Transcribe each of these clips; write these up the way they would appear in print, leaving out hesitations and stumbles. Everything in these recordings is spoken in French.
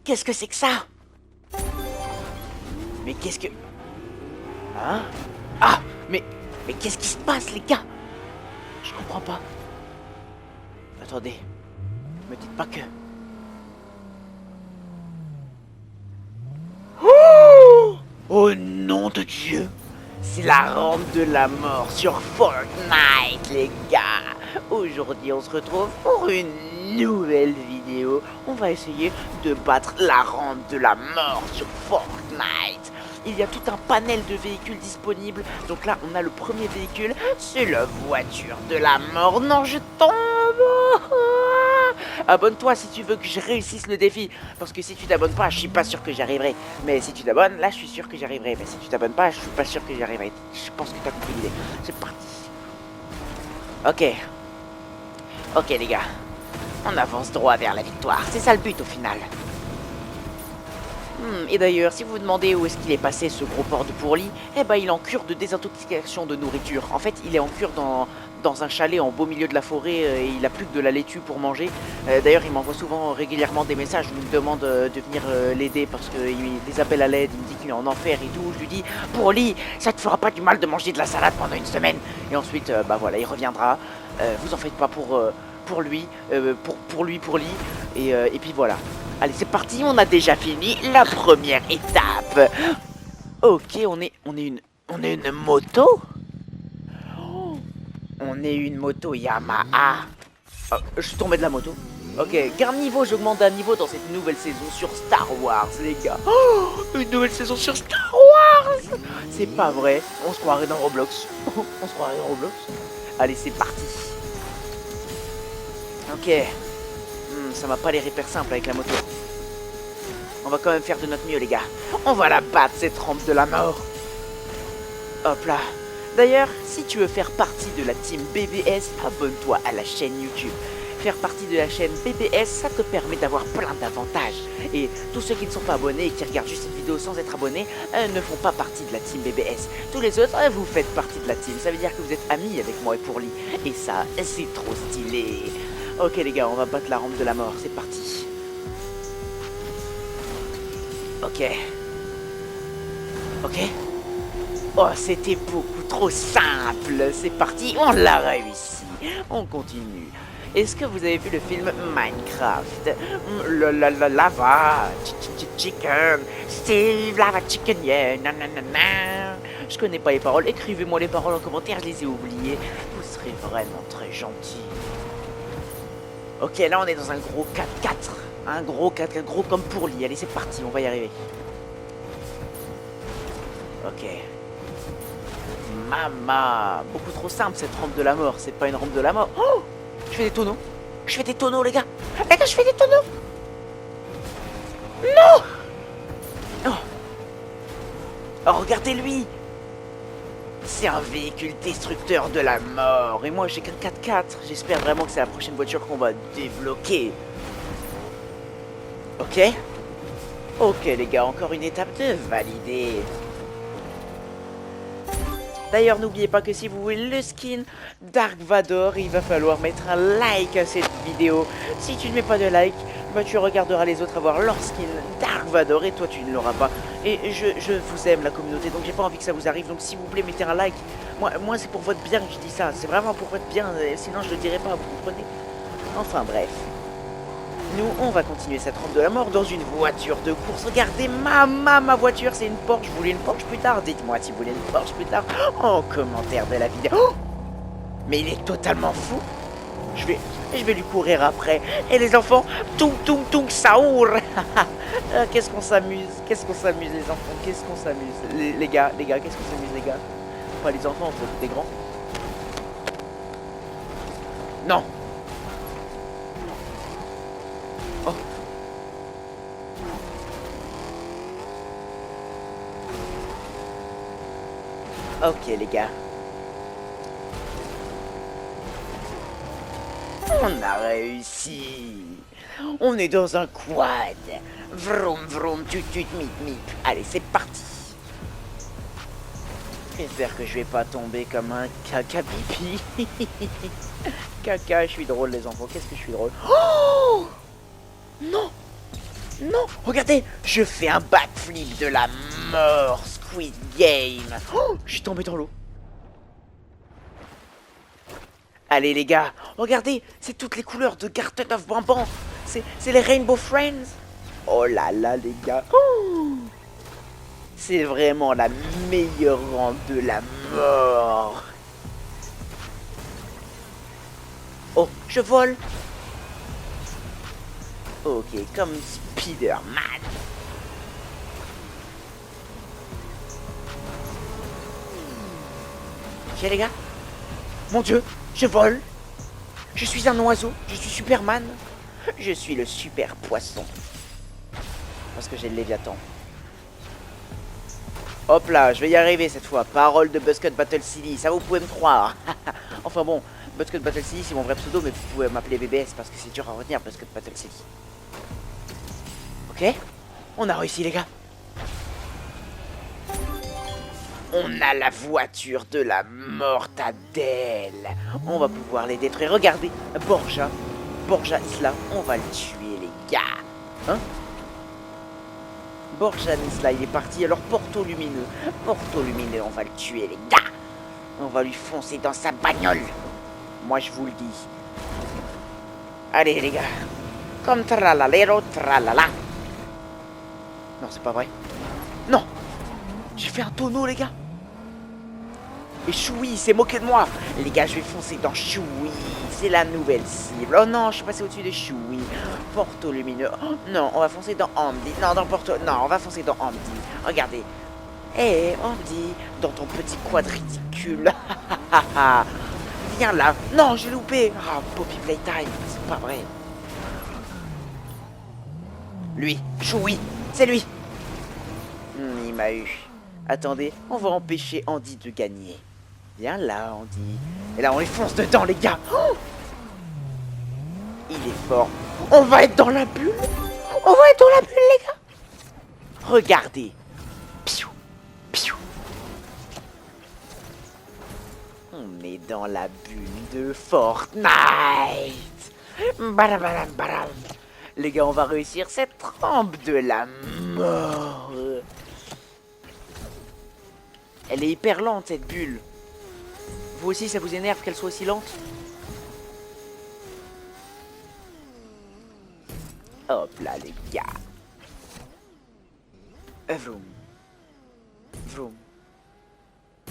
Qu'est-ce que c'est que ça? Mais qu'est-ce que... Hein? Ah! Mais qu'est-ce qui se passe, les gars? Je comprends pas. Attendez. Me dites pas que... Oh! Oh nom de Dieu! C'est la rampe de la mort sur Fortnite, les gars! Aujourd'hui, on se retrouve pour une nouvelle vidéo. On va essayer de battre la rampe de la mort sur Fortnite. Il y a tout un panel de véhicules disponibles. Donc là, on a le premier véhicule. C'est la voiture de la mort. Non, je tombe! Abonne-toi si tu veux que je réussisse le défi. Parce que si tu t'abonnes pas, je suis pas sûr que j'y arriverai. Mais si tu t'abonnes, là, je suis sûr que j'y arriverai. Mais si tu t'abonnes pas, je suis pas sûr que j'y arriverai. Je pense que tu as compris l'idée. C'est parti. Ok. Ok, les gars. On avance droit vers la victoire. C'est ça le but au final. Et d'ailleurs, si vous vous demandez où est-ce qu'il est passé ce gros porc de pourli, eh ben il est en cure de désintoxication de nourriture. En fait, il est en cure dans un chalet en beau milieu de la forêt et il a plus que de la laitue pour manger. D'ailleurs, il m'envoie souvent régulièrement des messages où il me demande de venir l'aider parce qu'il des appels à l'aide, il me dit qu'il est en enfer et tout. Je lui dis, pourli, ça te fera pas du mal de manger de la salade pendant une semaine. Et ensuite, bah voilà, il reviendra. Vous en faites pas pour lui, pour lui. Et puis voilà. Allez, c'est parti, on a déjà fini la première étape. Ok, on est une moto. On est une moto Yamaha. Oh, je suis tombé de la moto. Ok, garde niveau, j'augmente d'un niveau dans cette nouvelle saison sur Star Wars, les gars. Oh, une nouvelle saison sur Star Wars. C'est pas vrai, on se croirait dans Roblox. On se croirait dans Roblox. Allez, c'est parti. Ok. Ça m'a pas l'air hyper simple avec la moto. On va quand même faire de notre mieux, les gars. On va la battre, cette rampe de la mort. Hop là. D'ailleurs, si tu veux faire partie de la team BBS, abonne-toi à la chaîne YouTube. Faire partie de la chaîne BBS, ça te permet d'avoir plein d'avantages. Et tous ceux qui ne sont pas abonnés et qui regardent juste cette vidéo sans être abonnés ne font pas partie de la team BBS. Tous les autres, vous faites partie de la team. Ça veut dire que vous êtes amis avec moi et Pourli. Et ça, c'est trop stylé. Ok les gars, on va battre la rampe de la mort. C'est parti. Ok. Ok. Oh, c'était beaucoup trop simple. C'est parti, on l'a réussi. On continue. Est-ce que vous avez vu le film Minecraft? Lava, chicken, Steve, lava chicken, yeah, nanana. Je connais pas les paroles, écrivez-moi les paroles en commentaire, je les ai oubliées. Vous serez vraiment très gentil. Ok, là on est dans un gros 4x4. Un gros 4x4, gros comme Pourli. Allez, c'est parti, on va y arriver. Ok. Mama. Beaucoup trop simple cette rampe de la mort. C'est pas une rampe de la mort. Oh, je fais des tonneaux. Je fais des tonneaux, les gars. Les gars, je fais des tonneaux. Non. Oh, oh regardez-lui. C'est un véhicule destructeur de la mort. Et moi, j'ai qu'un 4x4. J'espère vraiment que c'est la prochaine voiture qu'on va débloquer. Ok. Ok, les gars, encore une étape de valider. D'ailleurs, n'oubliez pas que si vous voulez le skin Dark Vador, il va falloir mettre un like à cette vidéo. Si tu ne mets pas de like, bah tu regarderas les autres avoir leur skin Dark Vador et toi tu ne l'auras pas. Et je vous aime la communauté, donc j'ai pas envie que ça vous arrive. Donc s'il vous plaît, mettez un like. Moi c'est pour votre bien que je dis ça. C'est vraiment pour votre bien, sinon je le dirai pas, vous comprenez? Enfin bref. Nous, on va continuer cette rampe de la mort dans une voiture de course. Regardez, ma voiture, c'est une Porsche. Vous voulez une Porsche plus tard? Dites-moi si vous voulez une Porsche plus tard en commentaire de la vidéo. Oh, mais il est totalement fou. Je vais lui courir après. Et les enfants, tung saour. Qu'est-ce qu'on s'amuse? Qu'est-ce qu'on s'amuse, les enfants? Qu'est-ce qu'on s'amuse? Les gars, qu'est-ce qu'on s'amuse, les gars? Pas les enfants, on fait des grands. Non. Oh. Ok les gars. On a réussi. On est dans un quad. Vroom vroom tut tut mip mip. Allez c'est parti. J'espère que je vais pas tomber comme un caca pipi. Caca, je suis drôle les enfants. Qu'est-ce que je suis drôle. Oh non. Non, regardez, je fais un backflip de la mort, Squid Game. Oh, je suis tombé dans l'eau. Allez les gars, regardez, c'est toutes les couleurs de Garten of Bamban. C'est les Rainbow Friends. Oh là là les gars. Oh, c'est vraiment la meilleure rang de la mort. Oh, je vole. Ok, comme Spider-Man. Ok les gars. Mon Dieu, je vole. Je suis un oiseau, je suis Superman. Je suis le super poisson. Parce que j'ai le Léviathan. Hop là, je vais y arriver cette fois. Parole de Buzzcut Battle City, ça vous pouvez me croire. Enfin bon, Buzzcut Battle City c'est mon vrai pseudo, mais vous pouvez m'appeler BBS parce que c'est dur à retenir, Buzzcut Battle City. Ok, on a réussi les gars. On a la voiture de la mortadelle. On va pouvoir les détruire. Regardez, Borja Isla, on va le tuer les gars. Hein? Borja Isla, il est parti. Alors Porto Lumineux, on va le tuer les gars. On va lui foncer dans sa bagnole. Moi je vous le dis. Allez les gars. Comme tralalero tralala. Non, c'est pas vrai. Non. J'ai fait un tonneau les gars. Et Choui s'est moqué de moi. Les gars, je vais foncer dans Choui. C'est la nouvelle cible. Oh non, je suis passé au-dessus de Choui. Porto Lumineux. Oh, non, on va foncer dans Andy. Non, dans Porto. Non, on va foncer dans Andy. Regardez. Hé, Andy, dans ton petit quad ridicule. Viens là. Non, j'ai loupé. Ah, Poppy Playtime. C'est pas vrai. Lui, Choui, c'est lui. Il m'a eu. Attendez, on va empêcher Andy de gagner. Viens là, Andy. Et là, on les fonce dedans, les gars. Oh, il est fort. On va être dans la bulle. On va être dans la bulle, les gars. Regardez. Piou, piou. On est dans la bulle de Fortnite. Badam, badam, badam. Les gars, on va réussir cette rampe de la mort. Elle est hyper lente, cette bulle. Vous aussi, ça vous énerve qu'elle soit aussi lente? Hop là, les gars. Vroom. Vroom.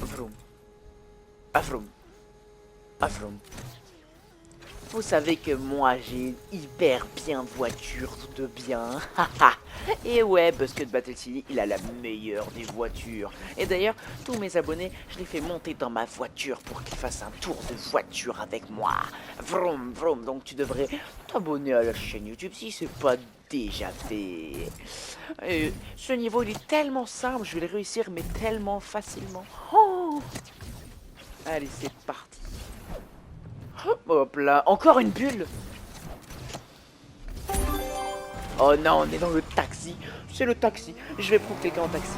Vroom. Vroom. Vroom. Vous savez que moi, j'ai une hyper bien voiture de bien. Et ouais, Buzzcut Battle City, il a la meilleure des voitures. Et d'ailleurs, tous mes abonnés, je les fais monter dans ma voiture pour qu'ils fassent un tour de voiture avec moi. Vroom, vroom. Donc tu devrais t'abonner à la chaîne YouTube si c'est pas déjà fait. Ce niveau, il est tellement simple, je vais le réussir, mais tellement facilement. Oh, allez, c'est parti. Hop là, encore une bulle. Oh non, on est dans le taxi. C'est le taxi. Je vais prendre quelqu'un en taxi.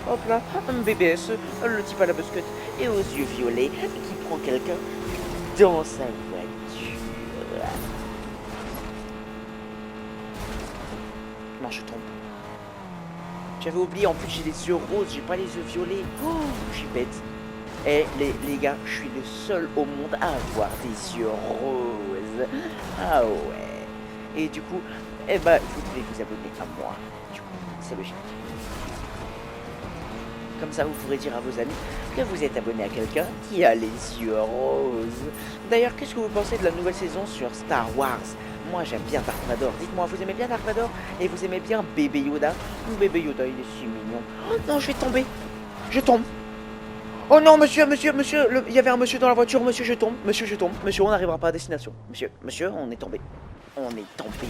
Hop là, un BBS, le type à la Buzzcut et aux yeux violets qui prend quelqu'un dans sa voiture. Non, je tombe. J'avais oublié, en plus j'ai les yeux roses, j'ai pas les yeux violets. Oh, je suis bête. Et les gars, je suis le seul au monde à avoir des yeux roses. Ah ouais. Et du coup, eh ben, vous devez vous abonner à moi. Du coup, c'est logique. Comme ça, vous pourrez dire à vos amis que vous êtes abonné à quelqu'un qui a les yeux roses. D'ailleurs, qu'est-ce que vous pensez de la nouvelle saison sur Star Wars? Moi, j'aime bien Dark Vador. Dites-moi, vous aimez bien Dark Vador? Et vous aimez bien Bébé Yoda? Bébé Yoda, il est si mignon. Oh non, je vais tomber. Je tombe. Oh non, monsieur, il y avait un monsieur dans la voiture, monsieur, je tombe, monsieur, on n'arrivera pas à destination. Monsieur, on est tombé. On est tombé.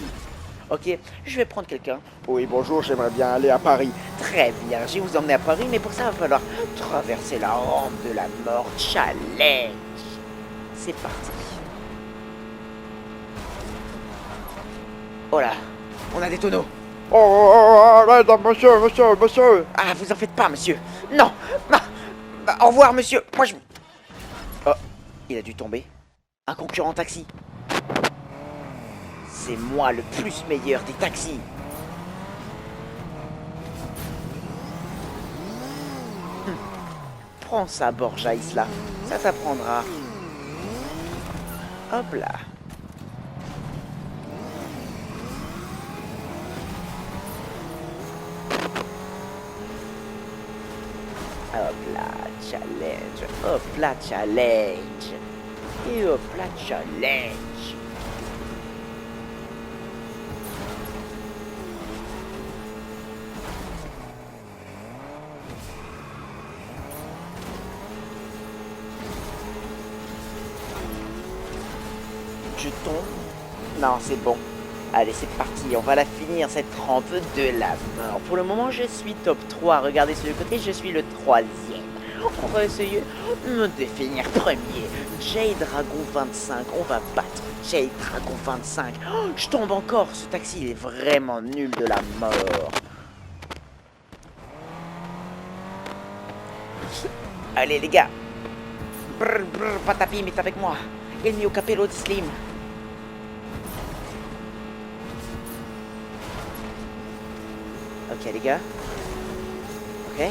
Ok, je vais prendre quelqu'un. Oui, bonjour, j'aimerais bien aller à Paris. Très bien, je vais vous emmener à Paris, mais pour ça, il va falloir traverser la rampe de la mort challenge. C'est parti. Oh là, on a des tonneaux. Oh, monsieur. Ah, vous en faites pas, monsieur. Non, non. Au revoir, monsieur. Moi, je... Oh, il a dû tomber. Un concurrent taxi. C'est moi le plus meilleur des taxis. Prends ça, Borja Isla. Ça t'apprendra. Hop là. Hop là, challenge. Hop là, challenge. Et hop là, challenge. Je tombe. Non, c'est bon. Allez, c'est parti. On va la finir, cette rampe de la mort. Pour le moment, je suis top 3. Regardez sur le côté, je suis le 3e. On va essayer de me définir premier. J-Dragon 25. On va battre J-Dragon 25. Oh, je tombe encore. Ce taxi, il est vraiment nul de la mort. Allez, les gars. Brr, brr, Patapim est avec moi. Il mio capello di Slim. Ok les gars. Ok.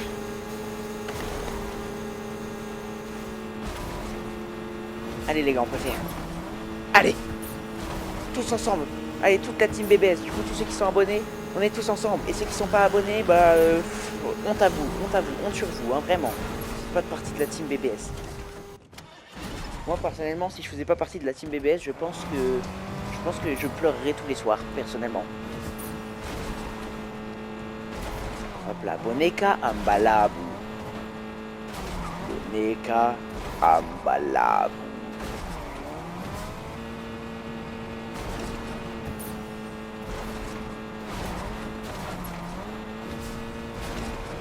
Allez les gars, on peut faire. Allez. Tous ensemble. Allez, toute la team BBS. Du coup, tous ceux qui sont abonnés, on est tous ensemble. Et ceux qui sont pas abonnés, bah, honte à vous, honte sur vous, hein, vraiment. C'est pas de partie de la team BBS. Moi, personnellement, si je faisais pas partie de la team BBS, je pense que je pleurerais tous les soirs, personnellement. Hop là, Boneka Ambalabu. Boneka Ambalabu.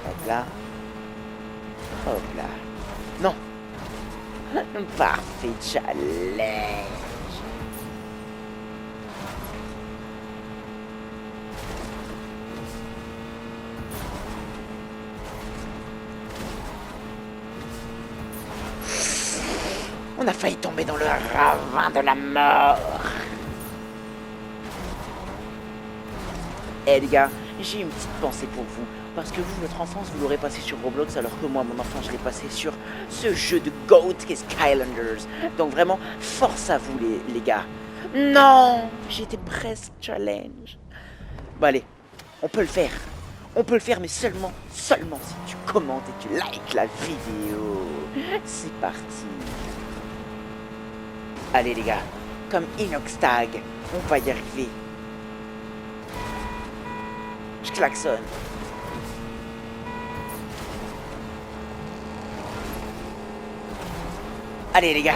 Hop là. Hop là. Non. Parfait challenge. On a failli tomber dans le ravin de la mort. Eh les gars, j'ai une petite pensée pour vous. Parce que vous, votre enfance, vous l'aurez passé sur Roblox, alors que moi, mon enfance, je l'ai passé sur ce jeu de GOAT qui est Skylanders. Donc vraiment, force à vous les gars. Non, j'étais presque challenge. Bon allez, on peut le faire. On peut le faire, mais seulement si tu commentes et tu likes la vidéo. C'est parti. Allez les gars, comme Inoxtag, on va y arriver. Je klaxonne. Allez les gars.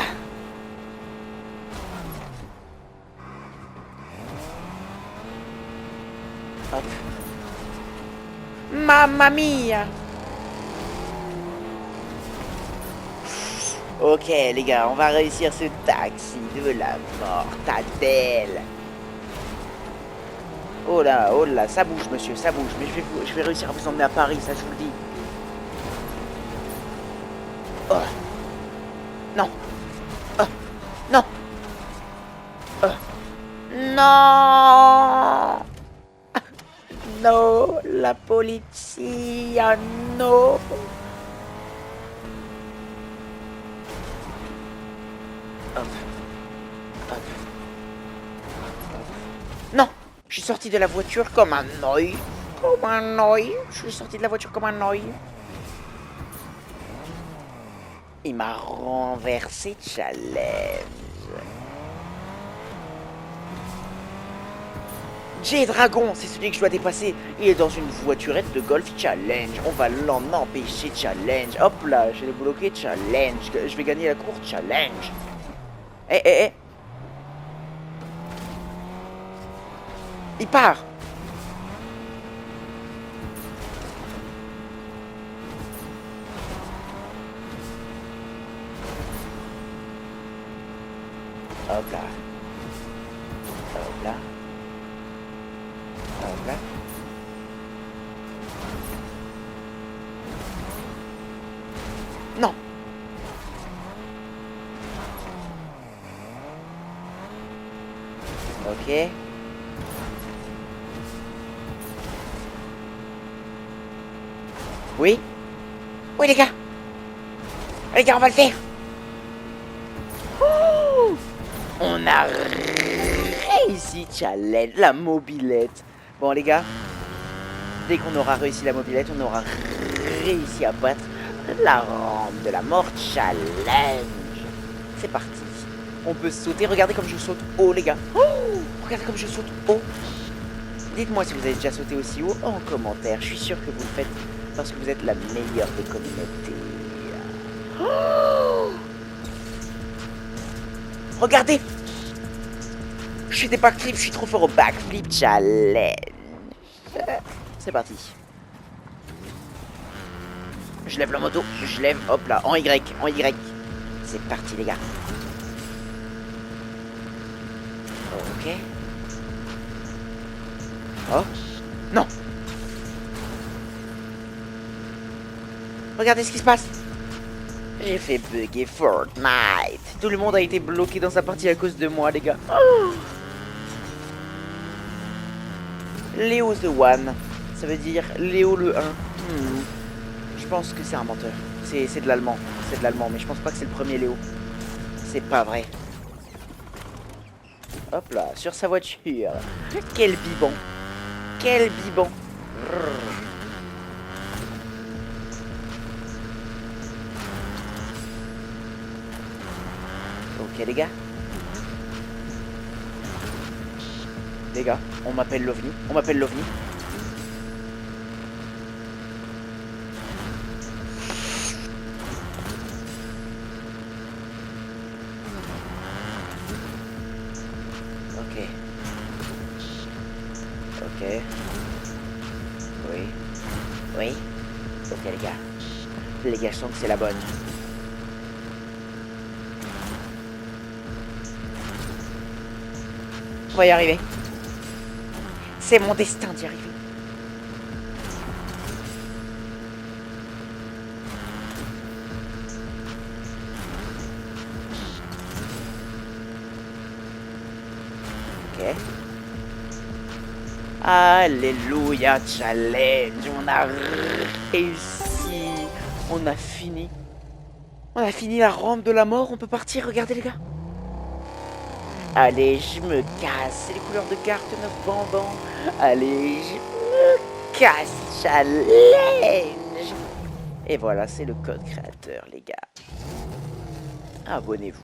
Hop. Mamma mia. Ok les gars, on va réussir ce taxi de la mortadelle. Oh là, ça bouge monsieur, ça bouge. Mais je vais réussir à vous emmener à Paris, ça je vous le dis. Oh. Non. Oh. Non. Oh. Non. No, la polizia, no. Hop. Hop. Non, je suis sorti de la voiture comme un oeil. Comme un oeil. Je suis sorti de la voiture comme un oeil. Il m'a renversé challenge. J-Dragon, c'est celui que je dois dépasser. Il est dans une voiturette de golf challenge. On va l'en empêcher challenge. Hop là, je l'ai bloqué challenge. Je vais gagner la course challenge. Eh. Il part. Hop là. Hop là. Hop là. Non. Ok. Oui. Oui les gars. Les gars, on va le faire. Oh, on a réussi challenge, la mobilette. Bon les gars, dès qu'on aura réussi la mobilette, on aura réussi à battre la rampe de la mort challenge. C'est parti. On peut sauter. Regardez comme je saute haut les gars. Oh, regardez comme je saute haut. Dites-moi si vous avez déjà sauté aussi haut en commentaire. Je suis sûr que vous le faites parce que vous êtes la meilleure des communautés. Oh, regardez. Je fais des backflips, je suis trop fort au backflip challenge. C'est parti. Je lève la moto, je lève, hop là, en Y, en Y. C'est parti les gars. Ok. Oh, non. Regardez ce qui se passe. J'ai fait bugger Fortnite. Tout le monde a été bloqué dans sa partie à cause de moi les gars. Oh, Léo the One. Ça veut dire Léo le 1. Je pense que c'est un menteur. C'est de l'allemand. C'est de l'allemand, mais je pense pas que c'est le premier Léo. C'est pas vrai. Hop là, sur sa voiture. Quel bibon. Quel bibon. Ok les gars. Les gars, on m'appelle l'OVNI. On m'appelle l'OVNI. Ok. Ok. Oui. Oui. Ok les gars. Les gars, je sens que c'est la bonne. On va y arriver. C'est mon destin d'y arriver. Ok. Alléluia challenge. On a réussi. On a fini. On a fini la rampe de la mort. On peut partir. Regardez les gars. Allez, je me casse. C'est les couleurs de carte 9 bandants. Allez, je me casse. Challenge. Et voilà, c'est le code créateur, les gars. Abonnez-vous.